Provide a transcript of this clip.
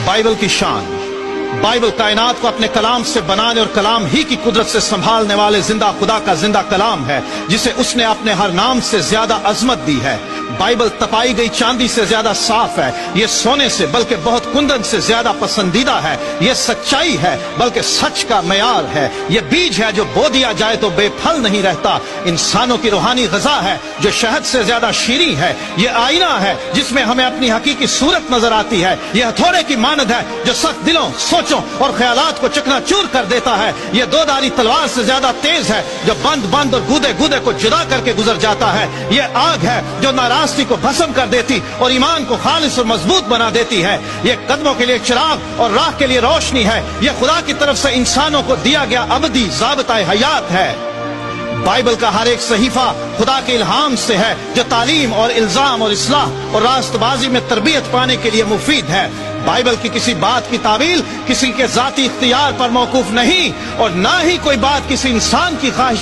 Bible की शान। Bible कायनात को अपने कलाम से बनाने और कलाम ही की कुदरत से संभालने वाले जिंदा खुदा का जिंदा कलाम है, जिसे उसने अपने हर नाम से ज्यादा अजमत दी है। बाइबल तपाई गई चांदी से ज्यादा साफ है, ये सोने से बल्कि बहुत कुंदन से ज्यादा पसंदीदा है। ये सच्चाई है बल्कि सच का मयार है। ये बीज है जो बो दिया जाए तो बेफल नहीं रहता। इंसानों की रूहानी ग़िज़ा है जो शहद से ज्यादा शीरी है। ये आईना है जिसमें हमें अपनी हकीकी सूरत नजर आती है। ये हथौड़े की मानद है जो सख्त दिलों, सोचों और ख्यालात को चकनाचूर कर देता है। ये दो धारी तलवार से ज्यादा तेज है जो बंद बंद और गूदे गूदे को जुदा करके गुजर जाता है। ये आग है जो नाराजगी को भस्म कर देती और ईमान को खालिस और मजबूत बना देती है। ये कदमों के लिए चिराग और राह के लिए रोशनी है। ये खुदा की तरफ से इंसानों को दिया गया अबदी ज़ाबिता हयात है। बाइबल का हर एक सहीफा खुदा के इल्हाम से है, जो तालीम और इल्जाम और इस्लाह और रास्तबाजी में तरबियत पाने के लिए मुफीद है। बाइबल की किसी बात की तावील किसी के जाती इख्तियार पर मौकूफ नहीं और ना ही कोई बात किसी इंसान की ख्वाहिश